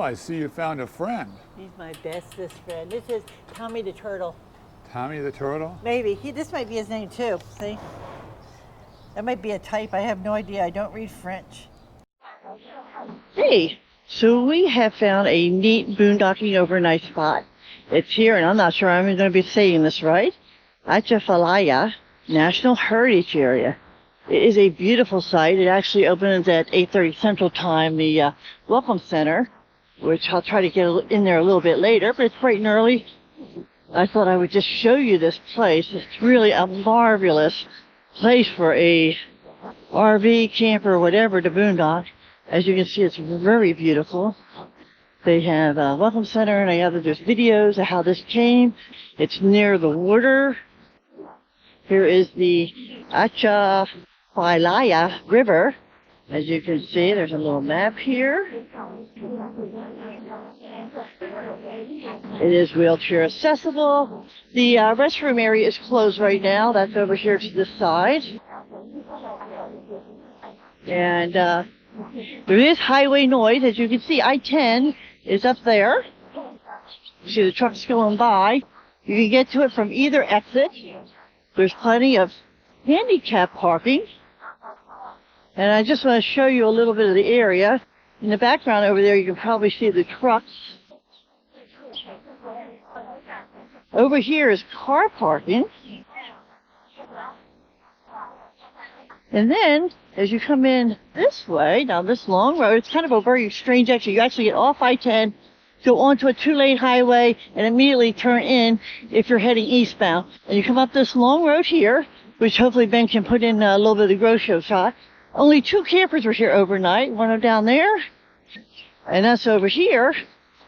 I see you found a friend. He's my bestest friend. This is Tommy the Turtle. Tommy the Turtle? Maybe. This might be his name too, see? That might be a type. I have no idea. I don't read French. Hey, so we have found a neat boondocking overnight spot. It's here, and I'm not sure I'm going to be saying this right, Atchafalaya National Heritage Area. It is a beautiful site. It actually opens at 8:30 Central Time, the Welcome Center, which I'll try to get in there a little bit later, but it's bright and early. I thought I would just show you this place. It's really a marvelous place for a RV, camper, whatever, to boondock. As you can see, it's very beautiful. They have a welcome center, and there's videos of how this came. It's near the water. Here is the Atchafalaya River. As you can see, there's a little map here. It is wheelchair accessible. The restroom area is closed right now. That's over here to this side. And there is highway noise. As you can see, I-10 is up there. You see the trucks going by. You can get to it from either exit. There's plenty of handicap parking. And I just want to show you a little bit of the area. In the background over there, you can probably see the trucks. Over here is car parking. And then, as you come in this way, down this long road, it's kind of a very strange exit. You actually get off I-10, go onto a 2-lane highway, and immediately turn in if you're heading eastbound. And you come up this long road here, which hopefully Ben can put in a little bit of the grocery shot. Only 2 campers were here overnight. One of them down there, and that's over here.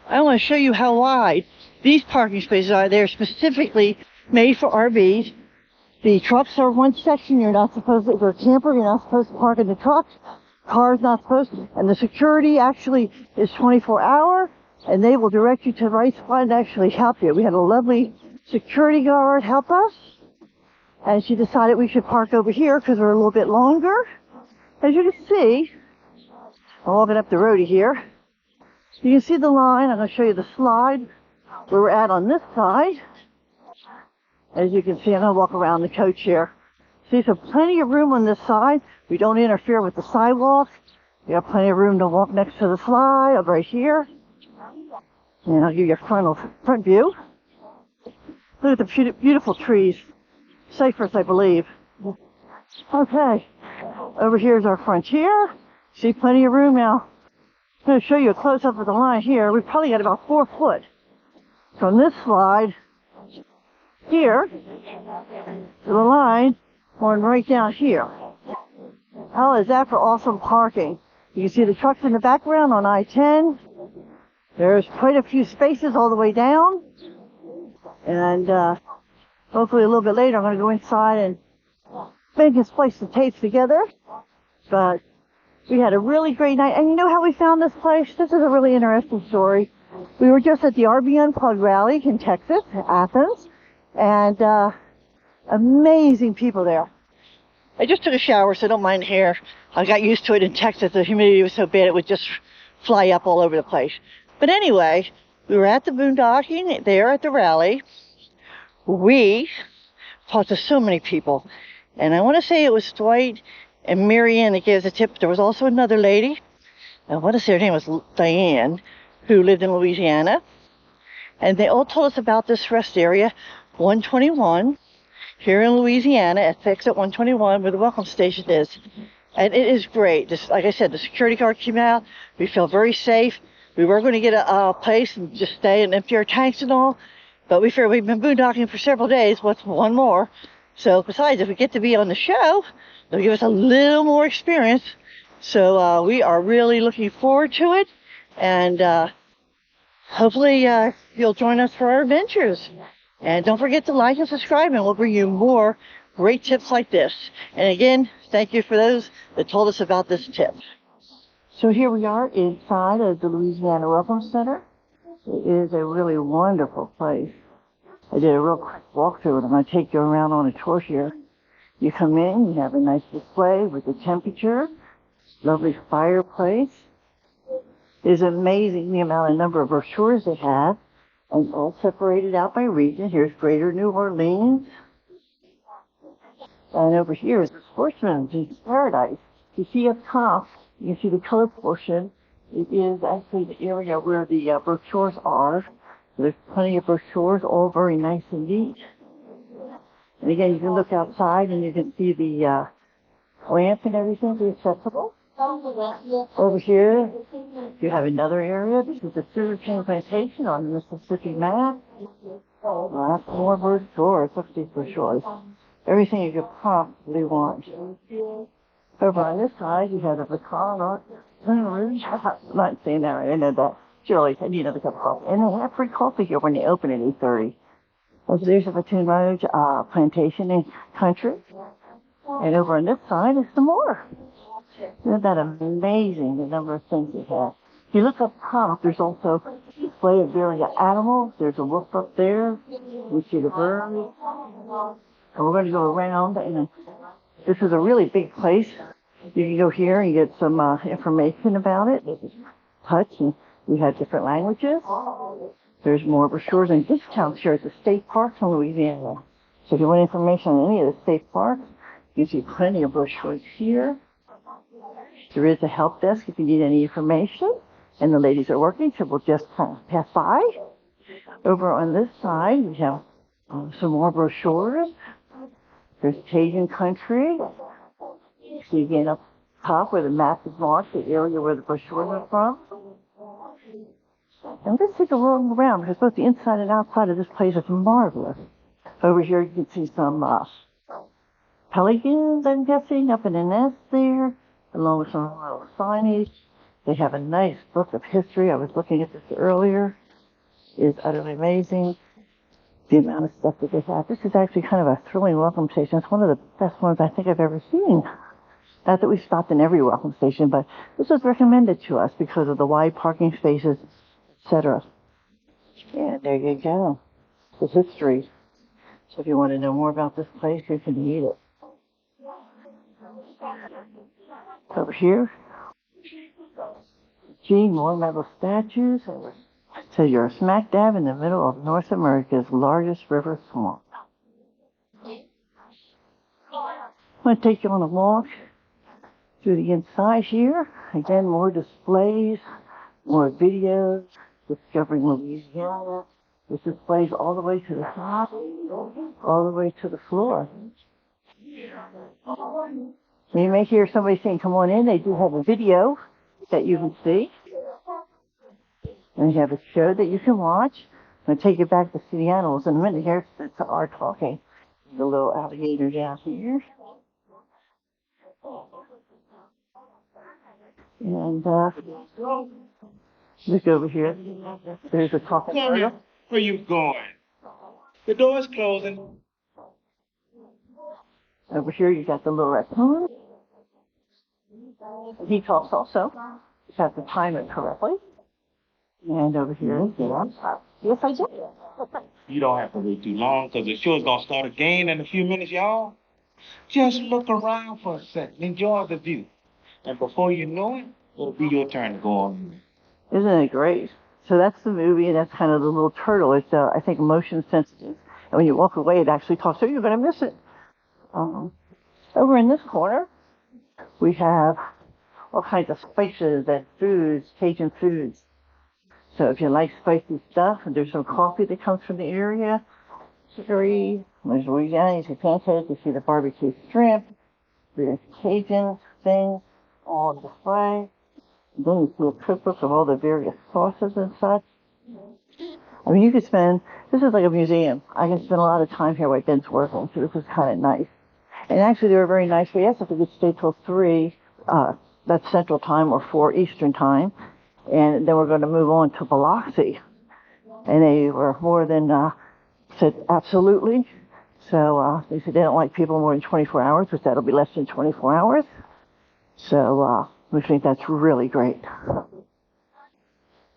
I want to show you how wide these parking spaces are. They're specifically made for RVs. The trucks are one section. You're not supposed to, if you're a camper, you're not supposed to park in the trucks. Cars not supposed to. And the security actually is 24-hour, and they will direct you to the right spot and actually help you. We had a lovely security guard help us, and she decided we should park over here because we're a little bit longer. As you can see, I'm walking up the road here. You can see the line. I'm going to show you the slide where we're at on this side. As you can see, I'm going to walk around the coach here. See, so plenty of room on this side. We don't interfere with the sidewalk. You have plenty of room to walk next to the slide up right here. And I'll give you a front view. Look at the beautiful trees. Cypress, I believe. Okay. Over here is our frontier. See, plenty of room now. I'm going to show you a close-up of the line here. We've probably got about 4 foot from this slide here to the line going right down here. How is that for awesome parking? You can see the trucks in the background on I-10. There's quite a few spaces all the way down. And hopefully a little bit later I'm going to go inside and Ben can splice the tapes together. But we had a really great night. And you know how we found this place? This is a really interesting story. We were just at the RV Unplugged rally in Texas, Athens, and amazing people there. I just took a shower, so don't mind the hair. I got used to it in Texas. The humidity was so bad it would just fly up all over the place. But anyway, we were at the boondocking there at the rally. We talked to so many people. And I want to say it was Dwight and Marianne that gave us a tip. There was also another lady. I want to say her name was Diane, who lived in Louisiana. And they all told us about this rest area, 121, here in Louisiana, at exit 121, where the welcome station is. And it is great. Just, like I said, the security guard came out. We feel very safe. We were going to get a place and just stay and empty our tanks and all. But we figured we've been boondocking for several days. What's one more? So besides, if we get to be on the show, they'll give us a little more experience. So we are really looking forward to it. And hopefully you'll join us for our adventures. And don't forget to like and subscribe, and we'll bring you more great tips like this. And again, thank you for those that told us about this tip. So here we are inside of the Louisiana Welcome Center. It is a really wonderful place. I did a real quick walkthrough, and I'm going to take you around on a tour here. You come in, you have a nice display with the temperature, lovely fireplace. It's amazing the number of brochures they have, and all separated out by region. Here's Greater New Orleans. And over here is the Sportsman's Paradise. You see up top, you can see the color portion. It is actually the area where the brochures are. There's plenty of brochures, all very nice and neat. And again, you can look outside and you can see the lamp and everything be accessible. Over here, you have another area. This is the sugarcane plantation on the Mississippi map. Lots more brochures. Look at these brochures. Everything you could possibly want. Over on this side, you have the pecan. I'm not saying that right. I know that. Surely, I need another cup of coffee. And they have free coffee here when they open at 8:30. So there's the Baton Rouge plantation and country. And over on this side is some more. Isn't that amazing, the number of things they have? If you look up top, there's also a display of various animals. There's a wolf up there. You see the birds. And we're going to go around. And this is a really big place. You can go here and get some information about it. This is touch, and we have different languages. There's more brochures and discounts here at the state parks in Louisiana. So if you want information on any of the state parks, you see plenty of brochures here. There is a help desk if you need any information, and the ladies are working, so we'll just pass by. Over on this side, we have some more brochures. There's Cajun country. See again up top where the map is marked, the area where the brochures are from. And let's take a roll around, because both the inside and outside of this place is marvelous. Over here you can see some pelicans, I'm guessing, up in a nest there, along with some little signage. They have a nice book of history. I was looking at this earlier. It is utterly amazing, the amount of stuff that they have. This is actually kind of a thrilling welcome station. It's one of the best ones I think I've ever seen. Not that we've stopped in every welcome station, but this was recommended to us because of the wide parking spaces, etc. Yeah, there you go. The history. So if you want to know more about this place, you can read it. Over here, more metal statues. So you're smack dab in the middle of North America's largest river swamp. I'm going to take you on a walk through the inside here. Again, more displays, more videos, discovering Louisiana. This displays all the way to the top, all the way to the floor. You may hear somebody saying, come on in. They do have a video that you can see. And they have a show that you can watch. I'm going to take you back to see the animals in a minute here since they are talking. The little alligator down here. And look over here. There's a talking turtle. Where you going? The door's closing. Over here you got the little raccoon. He talks also. You have to time it correctly. And over here is the yes, I did. You don't have to wait too long, because the show's going to start again in a few minutes, y'all. Just look around for a second. Enjoy the view. And before you know it, it'll be your turn to go on. Isn't it great? So that's the movie, and that's kind of the little turtle. It's, I think, motion sensitive. And when you walk away, it actually talks, so you're going to miss it. Over in this corner, we have all kinds of spices and foods, Cajun foods. So if you like spicy stuff, and there's some coffee that comes from the area. There's Louisiana, you see pancakes, you see the barbecue shrimp, there's Cajun things, all on display. And then you see a cookbook of all the various sauces and such. I mean, you could spend, this is like a museum. I can spend a lot of time here while Ben's working, so this is kind of nice. And actually, they were very nice. We asked if we could stay till 3, that's Central Time, or 4 Eastern Time. And then we're going to move on to Biloxi. And they were more than, said absolutely. So they said they don't like people more than 24 hours, which that'll be less than 24 hours. So we think that's really great.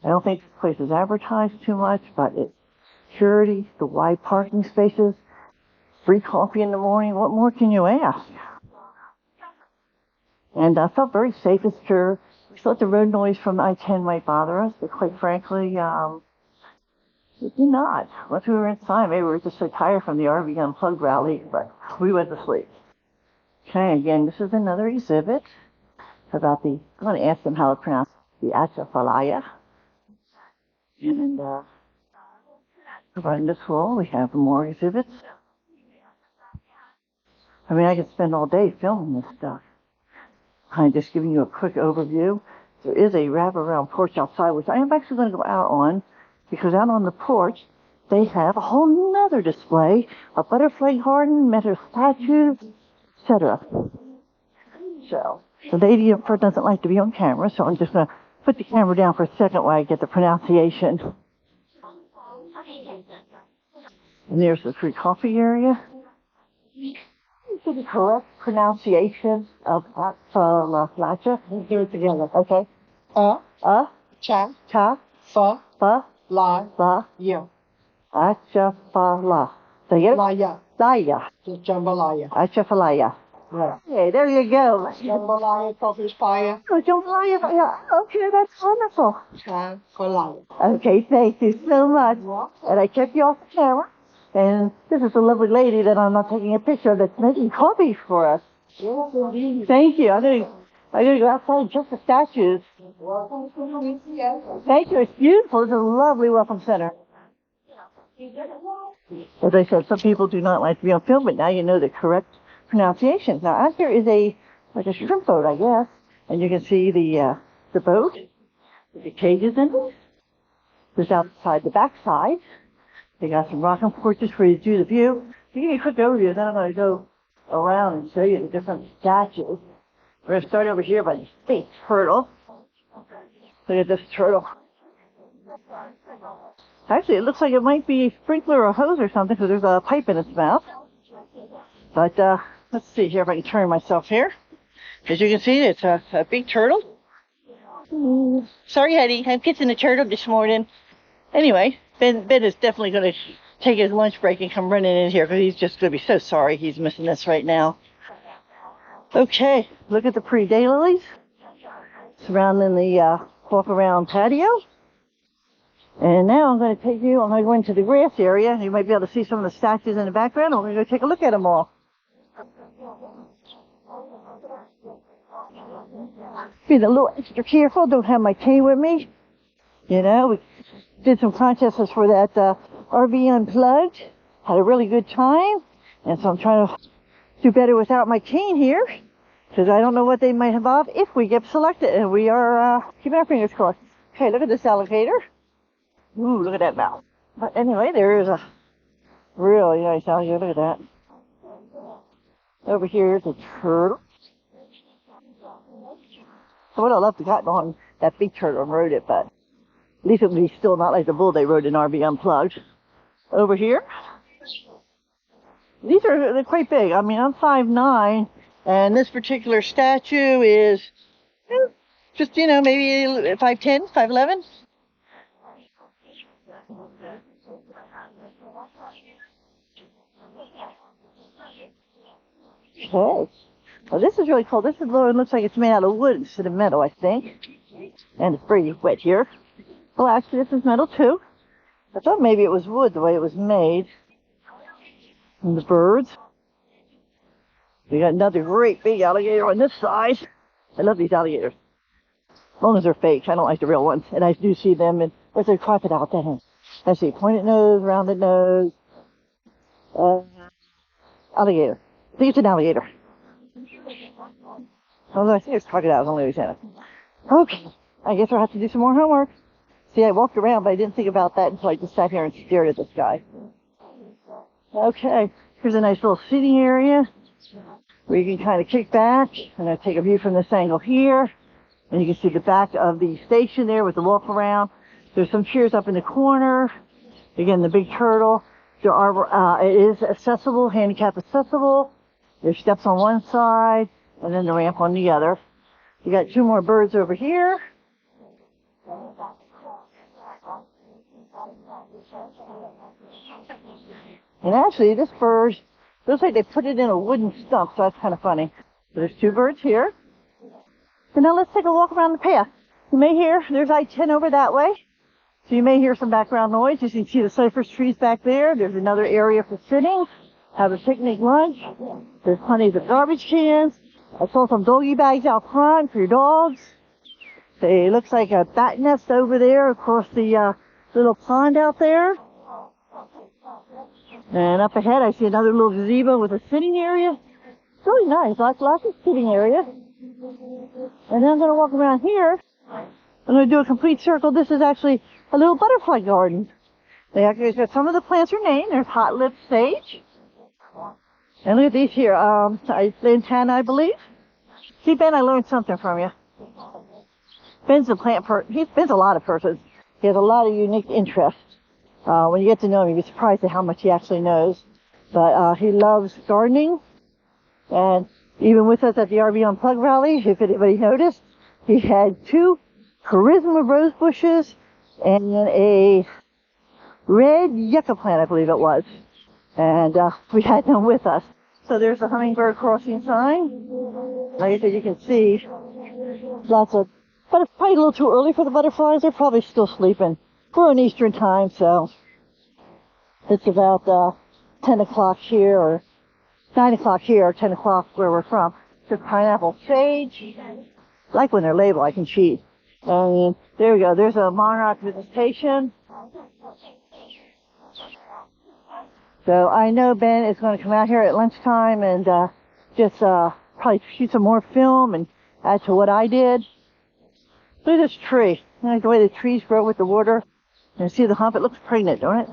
I don't think this place is advertised too much, but it's security, the wide parking spaces, free coffee in the morning. What more can you ask? And I felt very safe and secure. We thought the road noise from I-10 might bother us, but quite frankly, it did not. Once we were inside, maybe we were just so tired from the RV Unplugged rally, but we went to sleep. Okay, again, this is another exhibit about I'm going to ask them how to pronounce the Atchafalaya. And around this wall, we have more exhibits. I mean, I could spend all day filming this stuff. I'm just giving you a quick overview. There is a wraparound porch outside, which I am actually going to go out on, because out on the porch, they have a whole nother display of butterfly garden, metal statues, etc. So, the lady up front doesn't like to be on camera, so I'm just going to put the camera down for a second while I get the pronunciation. And there's the free coffee area. This is the correct pronunciation of Atchafalaya. Do it together. Okay. Cha, Cha, fa, fa, la, la, ya. Atchafalaya. So you get it? Laya. Laya. Just jambalaya. Atchafalaya. Yeah. Hey, there you go. Jambalaya, coffee fire. Oh, jambalaya. Yeah. Okay, that's wonderful. Cha, falaya. Okay, thank you so much. And I kept you off the camera. And this is a lovely lady that I'm not taking a picture of that's making coffee for us. Yes, indeed. Thank you. I'm gonna go outside and check the statues. Welcome to Louisiana. Thank you. It's beautiful. It's a lovely welcome center. As I said, some people do not like to be on film, but now you know the correct pronunciations. Now, out here is like a shrimp boat, I guess. And you can see the boat with the cages in it. There's outside the backside. They got some rocking porches for you to do the view. To give you a quick overview, then I'm going to go around and show you the different statues. We're going to start over here by the big turtle. Look at this turtle. Actually, it looks like it might be a sprinkler or a hose or something because there's a pipe in its mouth. But let's see here if I can turn myself here. As you can see, it's a big turtle. Sorry, honey, I'm kissing the turtle this morning. Anyway, Ben is definitely going to take his lunch break and come running in here because he's just going to be so sorry he's missing this right now. Okay, look at the pretty daylilies surrounding the walk-around patio. And now I'm going to go into the grass area. You might be able to see some of the statues in the background. We're going to go take a look at them all. Being a little extra careful, don't have my cane with me. You know, we did some contests for that RV Unplugged. Had a really good time. And so I'm trying to do better without my cane here. Because I don't know what they might involve if we get selected. And we are keeping our fingers crossed. Okay, look at this alligator. Ooh, look at that mouth. But anyway, there is a really nice alligator. Look at that. Over here is a turtle. I would have loved to have gotten on that big turtle and rode it, but at least it would be still not like the bull they rode in RV Unplugged. Over here, they're quite big. I mean, I'm 5'9", and this particular statue is just, you know, maybe 5'10", 5'11". Okay. Well, this is really cool. This is looks like it's made out of wood instead of metal, I think. And it's pretty wet here. Well, actually, this is metal too. I thought maybe it was wood the way it was made. And the birds. We got another great big alligator on this side. I love these alligators. As long as they're fake. I don't like the real ones. And I do see them in, where's their crocodile at that end? I see pointed nose, rounded nose. Alligator. I think it's an alligator. Although I think it's crocodiles in Louisiana. Okay. I guess I'll have to do some more homework. See, I walked around, but I didn't think about that until I just sat here and stared at this guy. Okay. Here's a nice little seating area where you can kind of kick back. I'm going to take a view from this angle here. And you can see the back of the station there with the walk around. There's some chairs up in the corner. Again, the big turtle. There are, it is accessible, handicap accessible. There's steps on one side and then the ramp on the other. You got two more birds over here. And actually, this bird looks like they put it in a wooden stump, so that's kind of funny. So there's two birds here. And now let's take a walk around the path. You may hear, there's I-10 over that way. So you may hear some background noise. You can see the cypress trees back there. There's another area for sitting, have a picnic lunch. There's plenty of garbage cans. I saw some doggy bags out front for your dogs. It looks like a bat nest over there across the little pond out there. And up ahead I see another little gazebo with a sitting area. It's really nice, lots of sitting area. And then I'm going to walk around here. I'm going to do a complete circle. This is actually a little butterfly garden. Some of the plants are named. There's hot lip sage. And look at these here. Lantana, I believe. See, Ben, I learned something from you. Ben's Ben's a lot of persons. He has a lot of unique interests. When you get to know him, you'll be surprised at how much he actually knows. But he loves gardening. And even with us at the RV Unplugged rally, if anybody noticed, he had 2 charisma rose bushes and a red yucca plant, I believe it was. And we had them with us. So there's the hummingbird crossing sign. Like I said, you can see lots of, but it's probably a little too early for the butterflies. They're probably still sleeping. We're on Eastern time, so it's about 10 o'clock here, or 9 o'clock here, or 10 o'clock where we're from. There's pineapple sage. Like when they're labeled, I can cheat. And there we go. There's a monarch visitation. So I know Ben is going to come out here at lunchtime and just probably shoot some more film and add to what I did. Look at this tree. I like the way the trees grow with the water. And see the hump? It looks pregnant, don't it?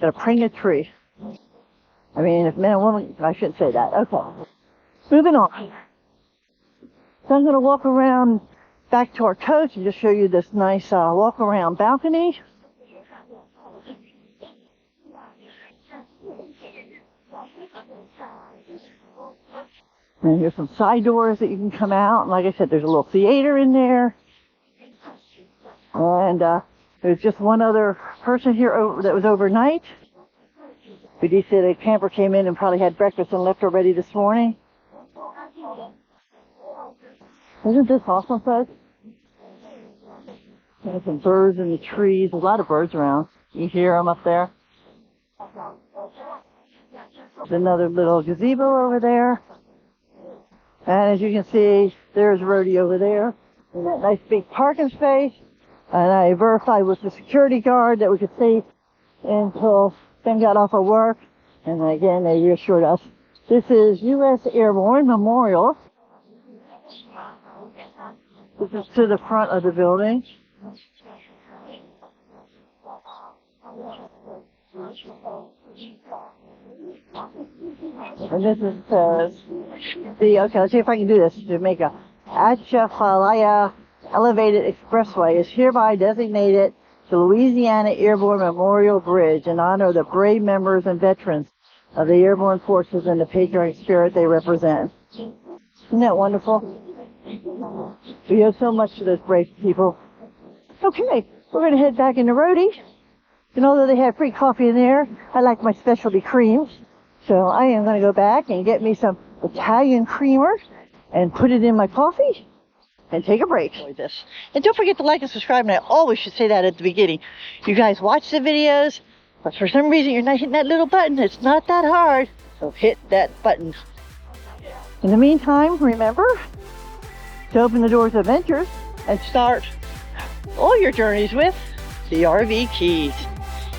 Got a pregnant tree. I mean, if man and woman, I shouldn't say that. Okay. Moving on. So I'm going to walk around back to our coach and just show you this nice walk around balcony. And here's some side doors that you can come out. And like I said, there's a little theater in there. And there's just one other person here that was overnight. We did say the camper came in and probably had breakfast and left already this morning. Isn't this awesome, folks? There's some birds in the trees. There's a lot of birds around. You hear them up there. There's another little gazebo over there. And as you can see, there's Rhodey over there. And that nice big parking space. And I verified with the security guard that we could see until Ben got off of work. And again, they reassured us. This is U.S. Airborne Memorial. This is to the front of the building. And this is okay, let's see if I can do this. Jamaica. Atchafalaya Elevated Expressway is hereby designated the Louisiana Airborne Memorial Bridge in honor of the brave members and veterans of the airborne forces and the patriotic spirit they represent. Isn't that wonderful? We owe so much to those brave people. Okay, we're going to head back into Rhodey. And although they have free coffee in there, I like my specialty creams. So I am going to go back and get me some Italian creamer and put it in my coffee and take a break. And don't forget to like and subscribe. And I always should say that at the beginning. You guys watch the videos, but for some reason you're not hitting that little button. It's not that hard. So hit that button. In the meantime, remember to open the doors of adventures and start all your journeys with the RV Keys.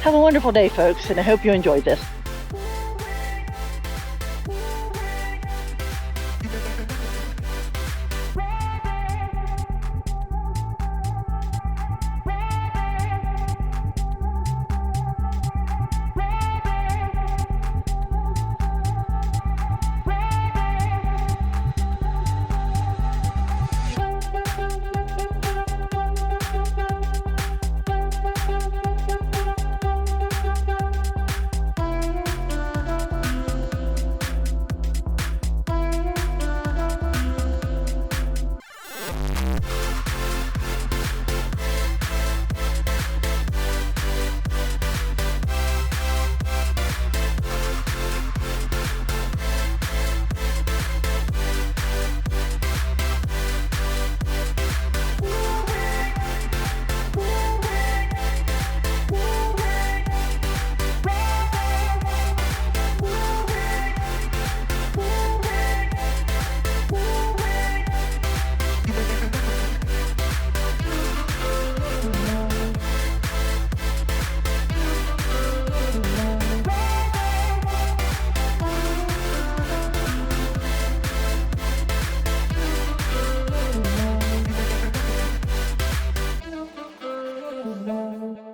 Have a wonderful day, folks, and I hope you enjoyed this. Bye.